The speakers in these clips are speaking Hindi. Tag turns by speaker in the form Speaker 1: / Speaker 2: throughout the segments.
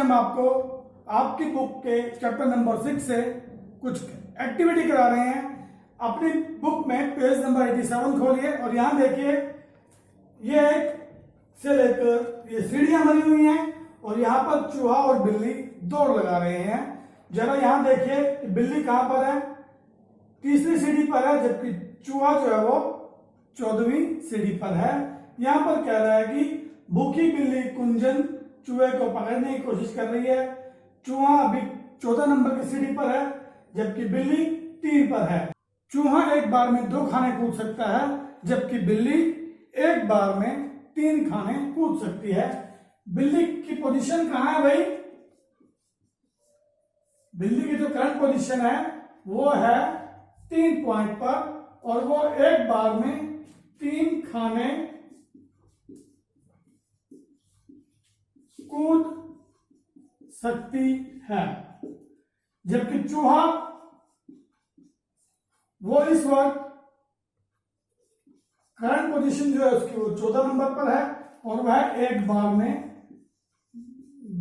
Speaker 1: हम आपको आपकी बुक के चैप्टर नंबर 6 से कुछ एक्टिविटी करा रहे हैं। अपनी बुक में पेज नंबर 87 खोलिए और यहां देखिए ये एक से लेकर ये सीढ़ियां बनी हुई हैं और यहाँ पर चूहा और बिल्ली दौड़ लगा रहे हैं। जरा यहाँ देखिए कि बिल्ली कहां पर है, तीसरी सीढ़ी पर है, जबकि चूहा जो है वो 14वीं सीढ़ी पर है। यहां पर कह रहा है कि भूखी बिल्ली कुंजन चूहे को पकड़ने की कोशिश कर रही है। चूहा अभी 14 नंबर की सीढ़ी पर है, जबकि बिल्ली 3 पर है। चूहा एक बार में 2 खाने कूद सकता है, जबकि बिल्ली एक बार में 3 खाने कूद सकती है। बिल्ली की पोजीशन कहां है भाई? बिल्ली की जो करंट पोजीशन है वो है 3 पॉइंट पर और वो एक बार में 3 खाने कूद सकती है, जबकि चूहा वो इस वक्त करंट पोजीशन जो है उसकी वो 14 नंबर पर है और वह एक बार में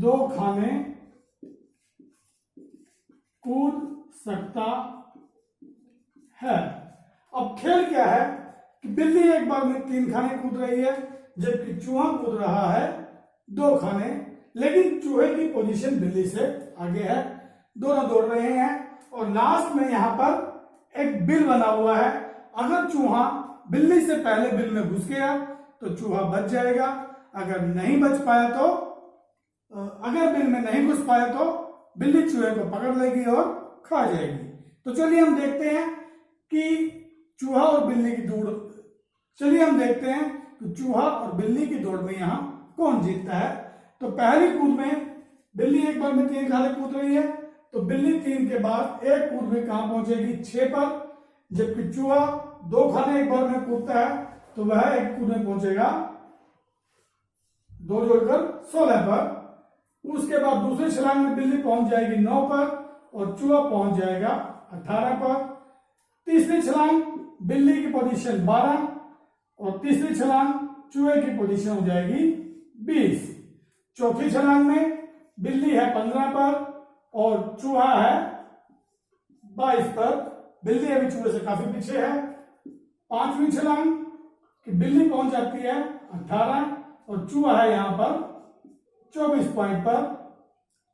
Speaker 1: 2 खाने कूद सकता है। अब खेल क्या है कि बिल्ली एक बार में 3 खाने कूद रही है, जबकि चूहा कूद रहा है 2 खाने, लेकिन चूहे की पोजीशन बिल्ली से आगे है। दोनों दौड़ रहे हैं और लास्ट में यहां पर एक बिल बना हुआ है। अगर चूहा बिल्ली से पहले बिल में घुस गया तो चूहा बच जाएगा, अगर नहीं बच पाया तो अगर बिल में नहीं घुस पाया तो बिल्ली चूहे को पकड़ लेगी और खा जाएगी। तो चलिए हम देखते हैं कि चूहा और बिल्ली की दौड़ की दौड़ में यहां कौन जीतता है। तो पहली कूद में बिल्ली एक बार में 3 खाने कूद रही है, तो बिल्ली 3 के बाद एक कूद में कहां पहुंचेगी? 6 पर, जबकि चूहा 2 खाने एक बार में कूदता है तो वह एक कूद में पहुंचेगा 2 जोड़कर 16 पर। उसके बाद दूसरी छलांग में बिल्ली पहुंच जाएगी 9 पर और चूहा पहुंच जाएगा 18 पर। तीसरी छलांग बिल्ली की पोजीशन 12 और तीसरी छलांग चूहे की पोजीशन हो जाएगी 20। चौथी छलांग में बिल्ली है 15 पर और चूहा है 22 पर। बिल्ली अभी चूहे से काफी पीछे है। पांचवी छलांग कि बिल्ली पहुंच जाती है 18 और चूहा है यहां पर 24 पॉइंट पर।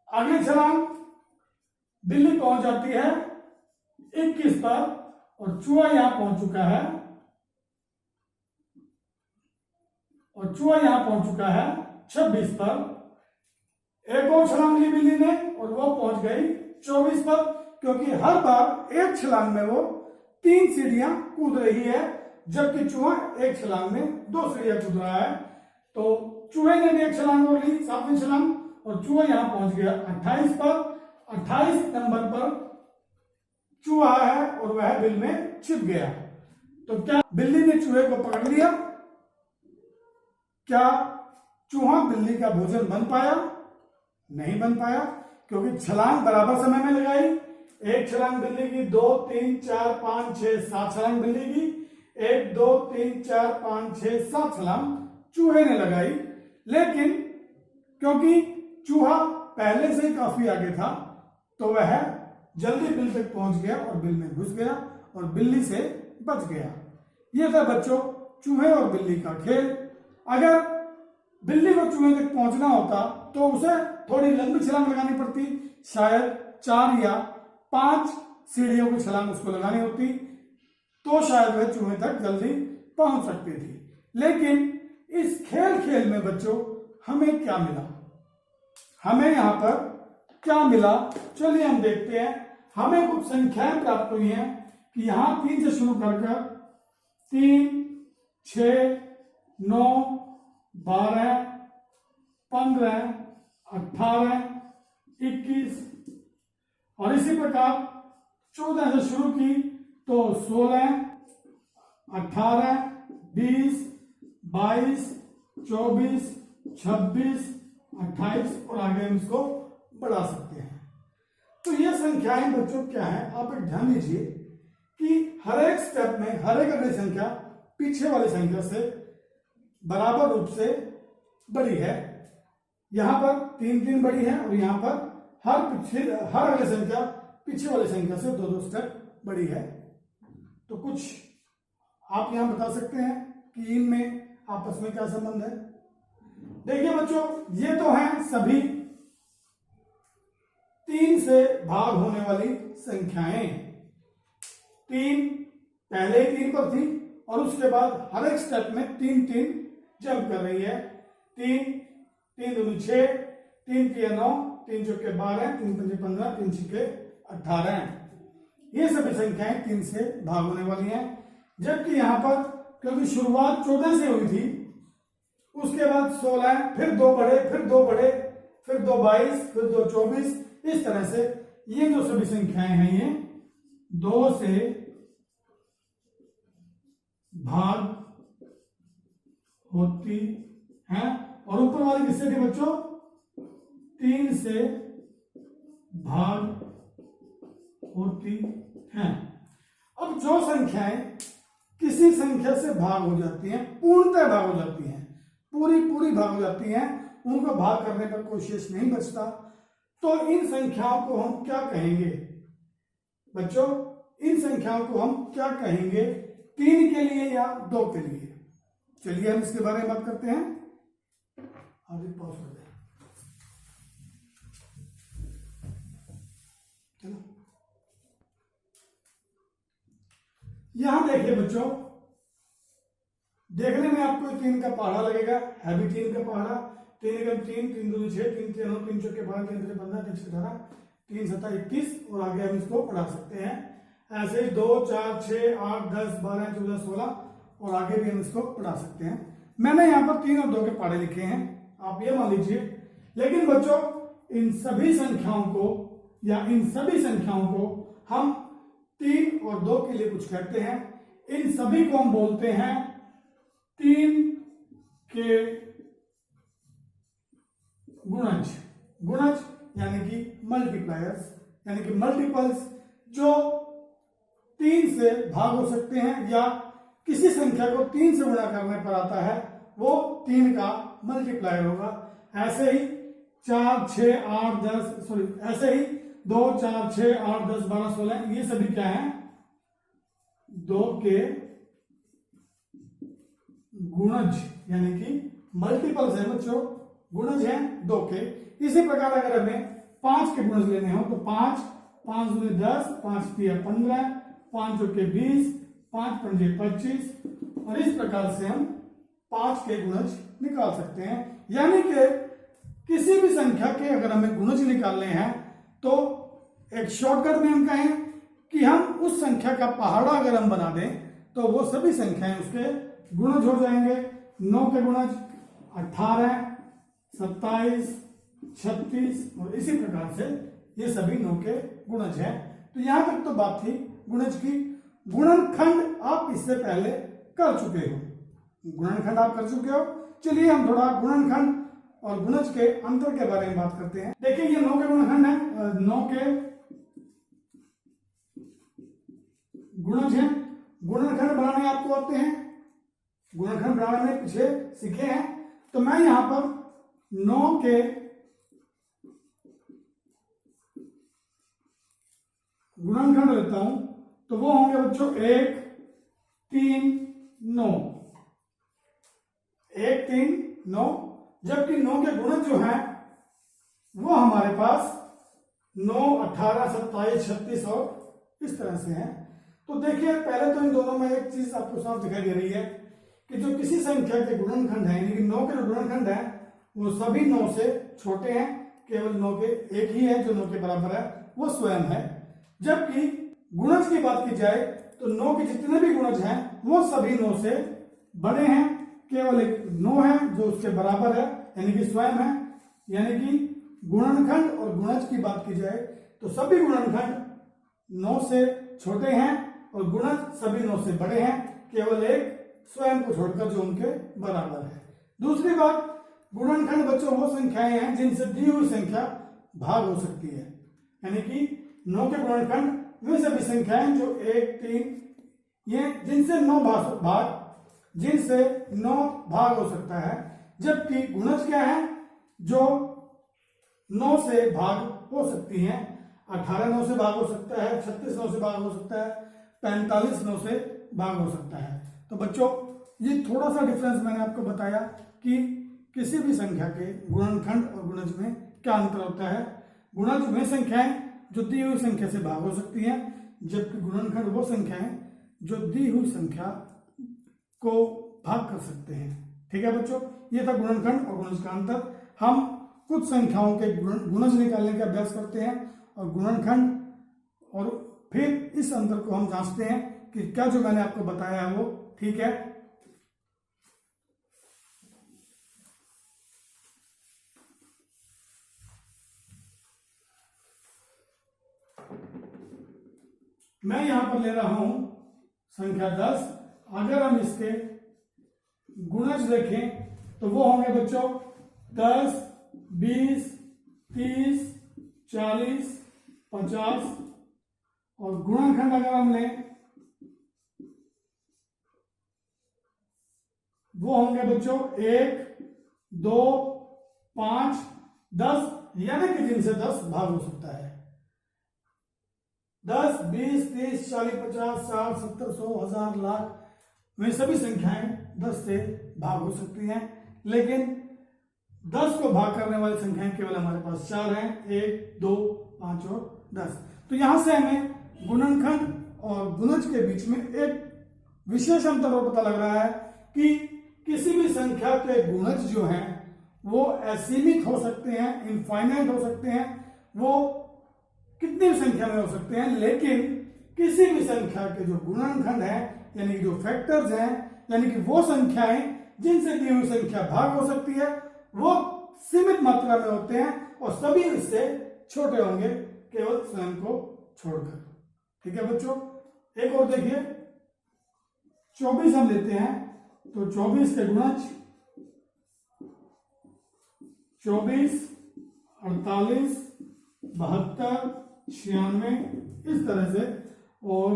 Speaker 1: अगली छलांग बिल्ली पहुंच जाती है 21 पर और चूहा यहां पहुंच चुका है 26 पर। एक और छलांग ली बिल्ली ने और वो पहुंच गई 24 पर, क्योंकि हर बार एक छलांग में वो 3 सीढ़ियां कूद रही है, जबकि चूहा एक छलांग में 2 सीढ़ियां कूद रहा है। तो चूहे ने भी एक छलांग और ली, 7वीं छलांग, और चूहा यहां पहुंच गया 28 पर। 28 नंबर पर चूहा है और वह बिल में छिप गया। तो क्या बिल्ली ने चूहे को पकड़ लिया? क्या चूहा बिल्ली का भोजन बन पाया? नहीं बन पाया, क्योंकि छलांग बराबर समय में लगाई। एक छलांग बिल्ली की, 2 3 4 5 6 7 छलांग बिल्ली की, 1 2 3 4 5 6 7 छलांग चूहे ने लगाई। लेकिन क्योंकि चूहा पहले से ही काफी आगे था तो वह जल्दी बिल तक पहुंच गया और बिल में घुस गया और बिल्ली से बच गया। यह था बच्चों चूहे और बिल्ली का खेल। अगर बिल्ली को चूहे तक पहुंचना होता तो उसे थोड़ी लंबी छलांग लगानी पड़ती, शायद 4 या 5 सीढ़ियों की छलांग उसको लगानी होती, तो शायद वह चूहे तक जल्दी पहुंच सकती थी। लेकिन इस खेल में बच्चों हमें क्या मिला? हमें यहां पर क्या मिला, चलिए हम देखते हैं। हमें कुछ संख्याएं प्राप्त हुई हैं कि यहां 3 से शुरू कर 3 6 9 12 15 18 21 और इसी प्रकार 14 से शुरू की तो 16 18 20 22 24 26 28 और आगे हम इसको बढ़ा सकते हैं। तो ये संख्याएं बच्चों क्या है, आप एक ध्यान दीजिए कि हर एक स्टेप में हर एक अगली संख्या पीछे वाली संख्या से बराबर रूप से बड़ी है। यहां पर 3 बड़ी है और यहां पर हर वाली संख्या पीछे वाली संख्या से 2 स्टेप बड़ी है। तो कुछ आप यहां बता सकते हैं कि इनमें आपस में क्या संबंध है। देखिए बच्चों, ये तो हैं सभी 3 से भाग होने वाली संख्याएं। 3 पहले ही 3 पर थी और उसके बाद हर एक स्टेप में 3 जंप कर रही है। 3 दूनी 6, 3 तिया 9, 3 चौके 12, 3 पंजे 15, 3 छिके 18। ये सभी संख्याएं 3 से भाग होने वाली हैं। जबकि यहां पर क्योंकि शुरुआत 14 से हुई थी, उसके बाद 16, फिर 2 बढ़े, फिर 2 बढ़े, फिर 2 22, फिर 2 24, इस तरह से ये जो सभी संख्याएं हैं ये 2 से भाग होती हैं। और ऊपर वाली किससे थी बच्चों? 3 से भाग होती हैं। अब जो संख्याएं किसी संख्या से भाग हो जाती हैं, पूर्णतः भाग हो जाती हैं, पूरी भाग हो जाती हैं, उनको भाग करने पर कोई शेष नहीं बचता, तो इन संख्याओं को हम क्या कहेंगे बच्चों? इन संख्याओं को हम क्या कहेंगे 3 के लिए या 2 के लिए? चलिए हम इसके बारे में बात करते हैं। आगे पॉज कर दें। चलो यहां देखिए बच्चों, देखने में आपको 3 का पहाड़ा लगेगा, है भी 3 का पहाड़ा। 3 एकम 3, 3 दूनी 6, 3 तिया 9, 3 चौके 12, 3 तिया 15, 3 छक्के 18, 3 सत्ता 21 और आगे हम इसको पढ़ा सकते हैं। ऐसे ही 2, 4, 6, 8, 10, 12, 14, 16 और आगे भी हम इसको पढ़ा सकते हैं। मैंने यहाँ पर 3 और 2 के पहाड़े लिखे हैं, आप ये मान लीजिए। लेकिन बच्चों, इन सभी संख्याओं को या इन सभी संख्याओं को हम 3 और 2 के लिए कुछ कहते हैं। इन सभी को हम बोलते हैं 3 के गुणज यानी कि मल्टीप्लायर्स, यानी कि मल्टीपल्स जो 3 से भाग हो सकते हैं या किसी संख्या को 3 से गुणा करने पर आता है, वो 3 का मल्टीप्लायर होगा। ऐसे ही 4, 6, 8, 10 सॉरी ऐसे ही 2, 4, 6, 8, 10, 12, 16 ये सभी क्या हैं? 2 के गुणज यानी कि मल्टीपल्स है बच्चों, गुणज हैं 2 के। इसी प्रकार अगर हमें 5 के गुणज लेने हो तो 5, 5 दूनी 10, 5 तिया 15, 5 चौके 20, 5 पंजे 25 और इस प्रकार से हम 5 के गुणज निकाल सकते हैं। यानी कि किसी भी संख्या के अगर हमें गुणज निकालने हैं तो एक शॉर्टकट में हम कहें कि हम उस संख्या का पहाड़ा अगर हम बना दें तो वो सभी संख्याएं उसके गुणज हो जाएंगे। 9 के गुणज 18, 27, 36 और इसी प्रकार से ये सभी 9 के गुणज हैं। तो यहां तक तो बात थी गुणज की। गुणनखंड आप इससे पहले कर चुके हो, गुणनखंड आप कर चुके हो। चलिए हम थोड़ा गुणनखंड और गुणज के अंतर के बारे में बात करते हैं। देखिए ये 9 के गुणनखंड है, 9 के गुणज हैं। गुणनखंड बनाने आपको आते हैं, गुणनखंड बनाने में पीछे सीखे हैं। तो मैं यहां पर 9 के गुणनखंड लेता हूं तो वो होंगे बच्चों 1, 3, 9, 1, 3, 9। जबकि 9 के गुणज जो हैं वो हमारे पास 9, 18, 27, 36 और इस तरह से हैं। तो देखिए पहले तो इन दोनों में एक चीज आपको साफ दिखाई दे रही है कि जो किसी संख्या के गुणनखंड है यानी कि 9 के जो गुणनखंड है वो सभी 9 से छोटे हैं, केवल 9 के एक ही है जो 9 के बराबर है, वो स्वयं है। जबकि गुणज की बात की जाए तो 9 के जितने भी गुणज हैं वो सभी 9 से बड़े हैं, केवल एक 9 है जो उसके बराबर है यानी कि स्वयं है। यानी कि गुणनखंड और गुणज की बात की जाए तो सभी गुणनखंड 9 से छोटे हैं और गुणज सभी 9 से बड़े हैं, केवल एक स्वयं को छोड़कर जो उनके बराबर है। दूसरी बात, गुणनखंड बच्चों वो संख्याएं हैं जिनसे दी हुई संख्या भाग हो सकती है। यानी कि 9 के गुणनखंड वे सभी संख्याएं जो 1, 3 ये जिनसे 9 भाग हो सकता है। जबकि गुणज क्या है? जो 9 से भाग हो सकती हैं। 18 9 से भाग हो सकता है, 36 9 से भाग हो सकता है, 45 9 से भाग हो सकता है। तो बच्चों ये थोड़ा सा डिफरेंस मैंने आपको बताया कि किसी भी संख्या के गुणनखंड और गुणज में क्या अंतर होता है। गुणज वे संख्याएं जो दी हुई संख्या से भाग हो सकती हैं, जबकि गुणनखंड वो संख्याएं जो दी हुई संख्या को भाग कर सकते हैं। ठीक है बच्चों, ये था गुणनखंड और गुणज का अंतर। हम कुछ संख्याओं के गुणज निकालने का अभ्यास करते हैं और गुणनखंड, और फिर इस अंतर को हम जांचते हैं कि क्या जो मैंने आपको बताया है वो ठीक है। मैं यहां पर ले रहा हूं संख्या 10। अगर हम इसके गुणज देखें तो वो होंगे बच्चों 10, 20, 30, 40, 50, और गुणनखंड अगर हम लें वो होंगे बच्चों 1, 2, 5, 10, यानी कि जिनसे 10 भाग हो सकता है। 10, 20, 30, 40, 50, 60, 70, 100, 1000, लाख, वे सभी संख्याएं 10 से भाग हो सकती हैं। लेकिन 10 को भाग करने वाली संख्याएं केवल हमारे पास 4 हैं, 1, 2, 5 और 10। तो यहां से हमें गुणनखंड और गुणज के बीच में एक विशेष अंतर और पता लग रहा है कि किसी भी संख्या के गुणज जो हैं वो असीमित हो सकते हैं, इनफाइनाइट हो सकते हैं, वो कितनी भी संख्या में हो सकते हैं। लेकिन किसी भी संख्या के जो गुणनखंड है, यानी कि जो फैक्टर्स हैं, यानी कि वो संख्याएं जिनसे दी हुई संख्या भाग हो सकती है, वो सीमित मात्रा में होते हैं और सभी इससे छोटे होंगे, केवल स्वयं को छोड़कर। ठीक है बच्चों, एक और देखिए 24 हम लेते हैं। तो 24 के गुणज 24, 48, 72, 96, इस तरह से। और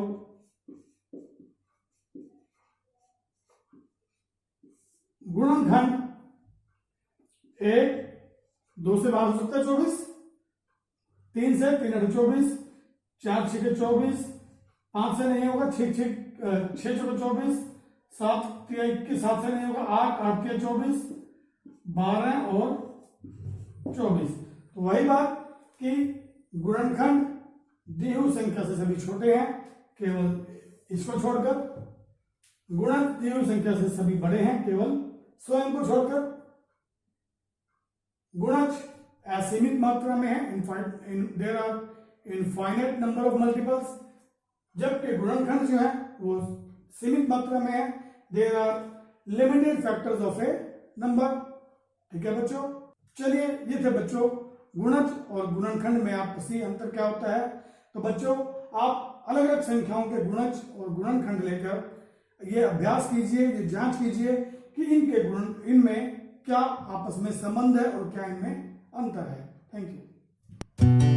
Speaker 1: गुणनखंड 1, 2 से भाग हो सकता है 24, 3 से 3 8 24, 4 6 24, 5 से नहीं होगा 6 6 6 24, 7 3 21, 7 से नहीं होगा 8 8 3 24, 12 और 24। तो वही बात कि गुणनखंड दी हुई संख्या से सभी छोटे हैं, केवल इसको छोड़कर। गुणज दी हुई संख्या से सभी बड़े हैं, केवल स्वयं को छोड़कर। गुणज असीमित मात्रा में है, there are infinite number of multiples, जबकि गुणनखंड जो है वो सीमित मात्रा में है, there are limited factors of a number. ठीक है बच्चों, चलिए ये थे बच्चों गुणज और गुणनखंड में आपसी अंतर क्या होता है। तो बच्चों आप अलग अलग संख्याओं के गुणज और गुणनखंड लेकर ये अभ्यास कीजिए, ये जांच कीजिए कि इनमें क्या आपस में संबंध है और क्या इनमें अंतर है। Thank you.